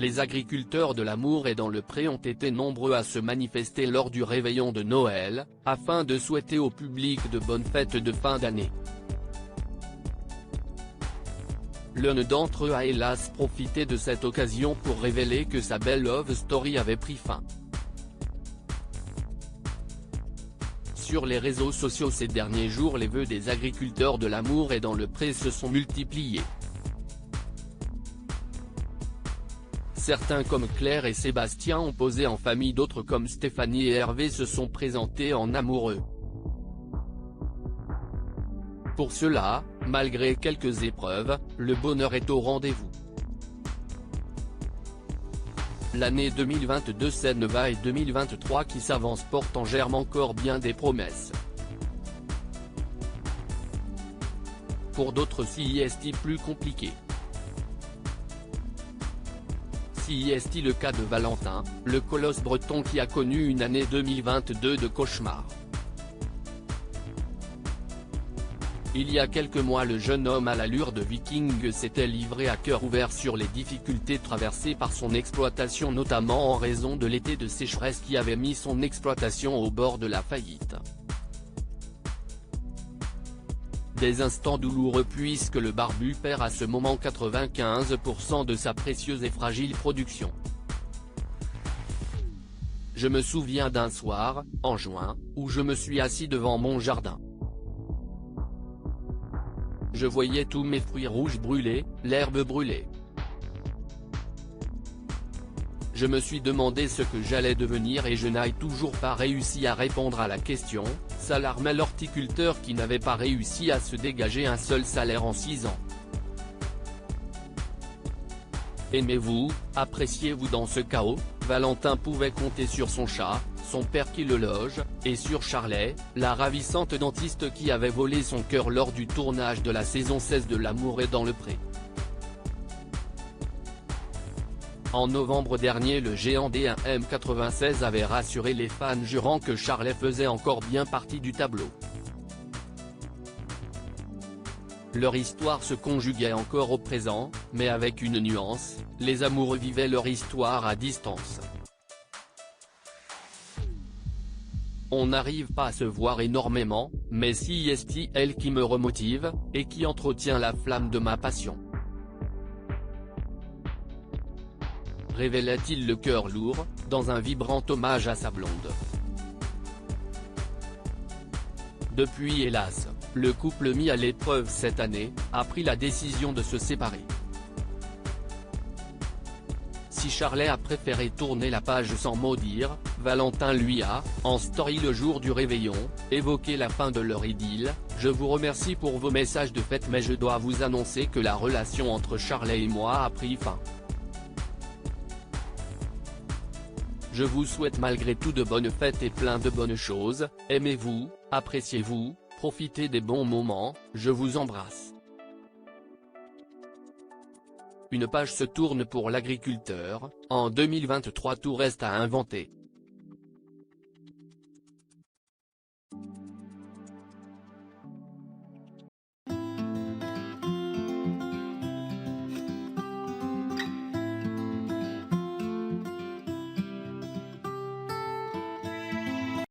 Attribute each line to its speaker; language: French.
Speaker 1: Les agriculteurs de l'amour et dans le pré ont été nombreux à se manifester lors du réveillon de Noël, afin de souhaiter au public de bonnes fêtes de fin d'année. L'un d'entre eux a hélas profité de cette occasion pour révéler que sa belle love story avait pris fin. Sur les réseaux sociaux ces derniers jours, les vœux des agriculteurs de l'amour et dans le pré se sont multipliés. Certains comme Claire et Sébastien ont posé en famille, d'autres comme Stéphanie et Hervé se sont présentés en amoureux. Pour cela, malgré quelques épreuves, le bonheur est au rendez-vous. L'année 2022 s'enva et 2023 qui s'avance porte en germe encore bien des promesses. Pour d'autres c'est plus compliqué. C'est le cas de Valentin, le colosse breton qui a connu une année 2022 de cauchemar. Il y a quelques mois, le jeune homme à l'allure de viking s'était livré à cœur ouvert sur les difficultés traversées par son exploitation, notamment en raison de l'été de sécheresse qui avait mis son exploitation au bord de la faillite. Des instants douloureux puisque le barbu perd à ce moment 95% de sa précieuse et fragile production. Je me souviens d'un soir, en juin, où je me suis assis devant mon jardin. Je voyais tous mes fruits rouges brûlés, l'herbe brûlée. Je me suis demandé ce que j'allais devenir et je n'ai toujours pas réussi à répondre à la question, s'alarmait l'horticulteur qui n'avait pas réussi à se dégager un seul salaire en 6 ans. Aimez-vous, appréciez-vous dans ce chaos? Valentin pouvait compter sur son chat, son père qui le loge, et sur Charlet, la ravissante dentiste qui avait volé son cœur lors du tournage de la saison 16 de L'amour est dans le pré. En novembre dernier, le géant des M96 avait rassuré les fans jurant que Charlet faisait encore bien partie du tableau. Leur histoire se conjuguait encore au présent, mais avec une nuance, les amoureux vivaient leur histoire à distance. On n'arrive pas à se voir énormément, mais c'est elle qui me remotive, et qui entretient la flamme de ma passion. Révélait-il le cœur lourd, dans un vibrant hommage à sa blonde. Depuis hélas, le couple mis à l'épreuve cette année, a pris la décision de se séparer. Si Charlet a préféré tourner la page sans mot dire, Valentin lui a, en story le jour du réveillon, évoqué la fin de leur idylle. Je vous remercie pour vos messages de fête mais je dois vous annoncer que la relation entre Charlet et moi a pris fin. Je vous souhaite malgré tout de bonnes fêtes et plein de bonnes choses, aimez-vous, appréciez-vous, profitez des bons moments, je vous embrasse. Une page se tourne pour l'agriculteur, en 2023 tout reste à inventer.